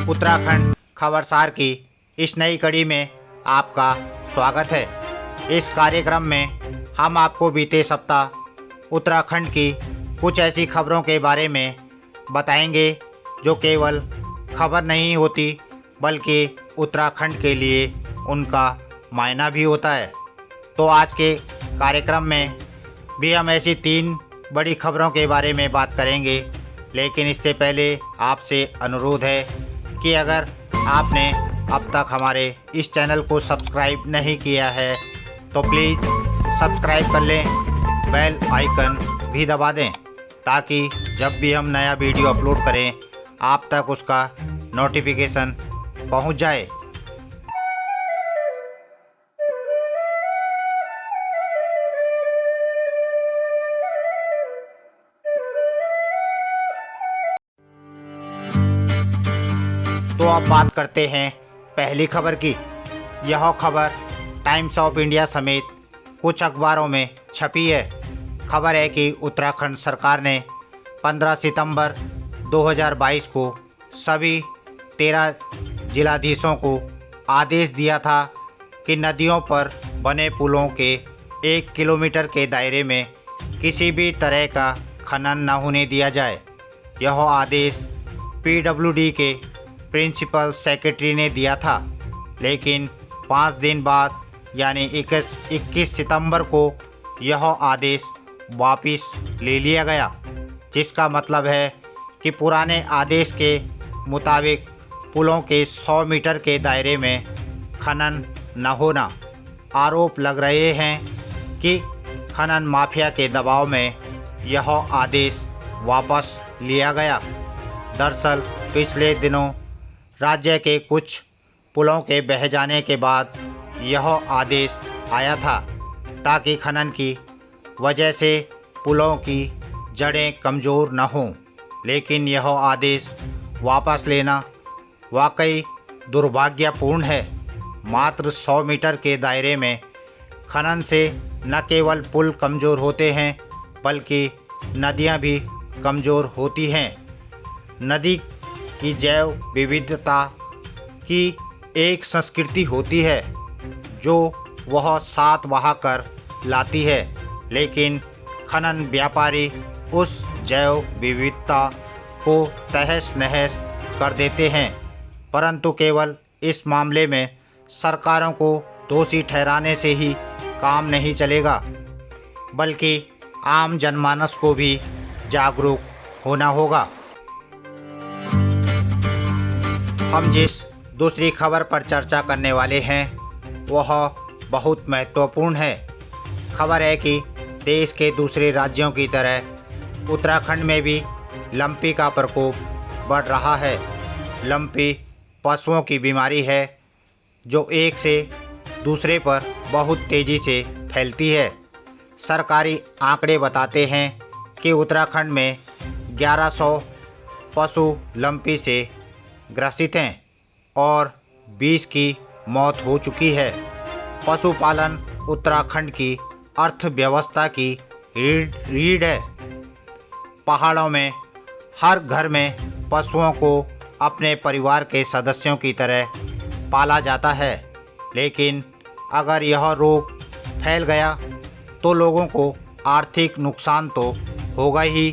उत्तराखंड खबरसार की इस नई कड़ी में आपका स्वागत है। इस कार्यक्रम में हम आपको बीते सप्ताह उत्तराखंड की कुछ ऐसी खबरों के बारे में बताएंगे जो केवल खबर नहीं होती बल्कि उत्तराखंड के लिए उनका मायना भी होता है। तो आज के कार्यक्रम में भी हम ऐसी 3 बड़ी खबरों के बारे में बात करेंगे, लेकिन इससे पहले आपसे अनुरोध है कि अगर आपने अब तक हमारे इस चैनल को सब्सक्राइब नहीं किया है तो प्लीज़ सब्सक्राइब कर लें, बेल आइकन भी दबा दें ताकि जब भी हम नया वीडियो अपलोड करें आप तक उसका नोटिफिकेशन पहुंच जाए। तो अब बात करते हैं पहली खबर की। यह खबर टाइम्स ऑफ इंडिया समेत कुछ अखबारों में छपी है। खबर है कि उत्तराखंड सरकार ने 15 सितंबर 2022 को सभी 13 जिलाधीशों को आदेश दिया था कि नदियों पर बने पुलों के 1 किलोमीटर के दायरे में किसी भी तरह का खनन न होने दिया जाए। यह आदेश पीडब्ल्यूडी के प्रिंसिपल सेक्रेटरी ने दिया था, लेकिन 5 दिन बाद यानी 21 सितंबर को यह आदेश वापस ले लिया गया, जिसका मतलब है कि पुराने आदेश के मुताबिक पुलों के 100 मीटर के दायरे में खनन न होना। आरोप लग रहे हैं कि खनन माफिया के दबाव में यह आदेश वापस लिया गया। दरअसल पिछले दिनों राज्य के कुछ पुलों के बह जाने के बाद यह आदेश आया था ताकि खनन की वजह से पुलों की जड़ें कमज़ोर न हों, लेकिन यह आदेश वापस लेना वाकई दुर्भाग्यपूर्ण है। मात्र 100 मीटर के दायरे में खनन से न केवल पुल कमज़ोर होते हैं बल्कि नदियां भी कमज़ोर होती हैं। नदी की जैव विविधता की एक संस्कृति होती है जो वह साथ बहा कर लाती है, लेकिन खनन व्यापारी उस जैव विविधता को तहस नहस कर देते हैं। परंतु केवल इस मामले में सरकारों को दोषी ठहराने से ही काम नहीं चलेगा, बल्कि आम जनमानस को भी जागरूक होना होगा। हम जिस दूसरी खबर पर चर्चा करने वाले हैं वह बहुत महत्वपूर्ण है। खबर है कि देश के दूसरे राज्यों की तरह उत्तराखंड में भी लंपी का प्रकोप बढ़ रहा है। लंपी पशुओं की बीमारी है जो एक से दूसरे पर बहुत तेज़ी से फैलती है। सरकारी आंकड़े बताते हैं कि उत्तराखंड में 1100 पशु लंपी से ग्रसित हैं और 20 की मौत हो चुकी है। पशुपालन उत्तराखंड की अर्थव्यवस्था की रीढ़ है। पहाड़ों में हर घर में पशुओं को अपने परिवार के सदस्यों की तरह पाला जाता है, लेकिन अगर यह रोग फैल गया तो लोगों को आर्थिक नुकसान तो होगा ही,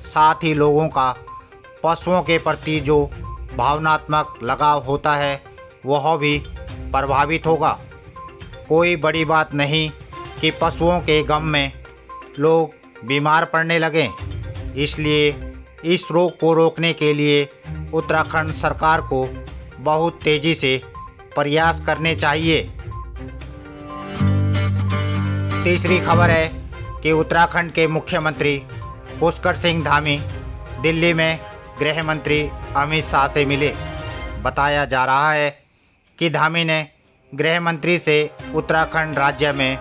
साथ ही लोगों का पशुओं के प्रति जो भावनात्मक लगाव होता है वह भी प्रभावित होगा। कोई बड़ी बात नहीं कि पशुओं के गम में लोग बीमार पड़ने लगें, इसलिए इस रोग को रोकने के लिए उत्तराखंड सरकार को बहुत तेज़ी से प्रयास करने चाहिए। तीसरी खबर है कि उत्तराखंड के मुख्यमंत्री पुष्कर सिंह धामी दिल्ली में गृह मंत्री अमित शाह से मिले। बताया जा रहा है कि धामी ने गृह मंत्री से उत्तराखंड राज्य में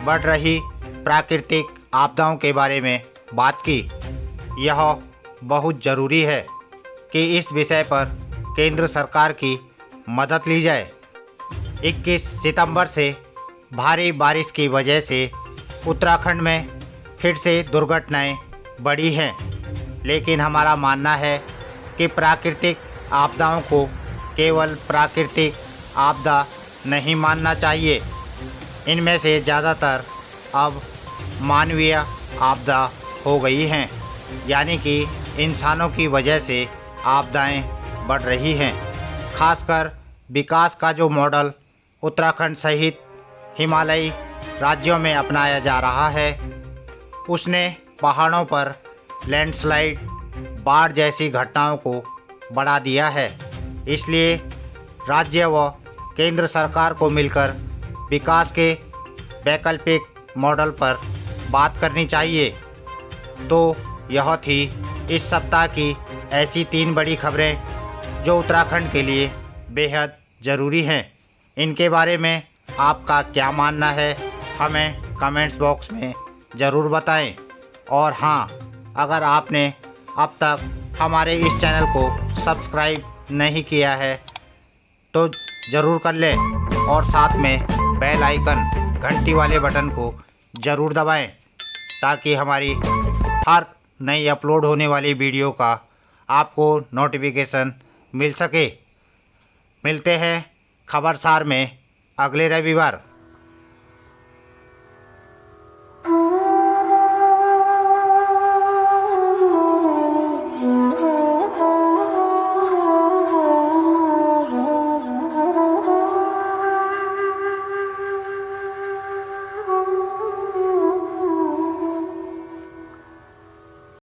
बढ़ रही प्राकृतिक आपदाओं के बारे में बात की। यह बहुत ज़रूरी है कि इस विषय पर केंद्र सरकार की मदद ली जाए। 21 सितंबर से भारी बारिश की वजह से उत्तराखंड में फिर से दुर्घटनाएं बढ़ी हैं, लेकिन हमारा मानना है कि प्राकृतिक आपदाओं को केवल प्राकृतिक आपदा नहीं मानना चाहिए। इनमें से ज़्यादातर अब मानवीय आपदा हो गई हैं, यानी कि इंसानों की वजह से आपदाएं बढ़ रही हैं। खासकर विकास का जो मॉडल उत्तराखंड सहित हिमालयी राज्यों में अपनाया जा रहा है, उसने पहाड़ों पर लैंडस्लाइड, बाढ़ जैसी घटनाओं को बढ़ा दिया है। इसलिए राज्य व केंद्र सरकार को मिलकर विकास के वैकल्पिक मॉडल पर बात करनी चाहिए। तो यह थी इस सप्ताह की ऐसी 3 बड़ी खबरें जो उत्तराखंड के लिए बेहद ज़रूरी हैं। इनके बारे में आपका क्या मानना है, हमें कमेंट्स बॉक्स में ज़रूर बताएं। और हाँ, अगर आपने अब तक हमारे इस चैनल को सब्सक्राइब नहीं किया है तो ज़रूर कर लें और साथ में बेल आइकन घंटी वाले बटन को ज़रूर दबाएं ताकि हमारी हर नई अपलोड होने वाली वीडियो का आपको नोटिफिकेशन मिल सके। मिलते हैं खबरसार में अगले रविवार।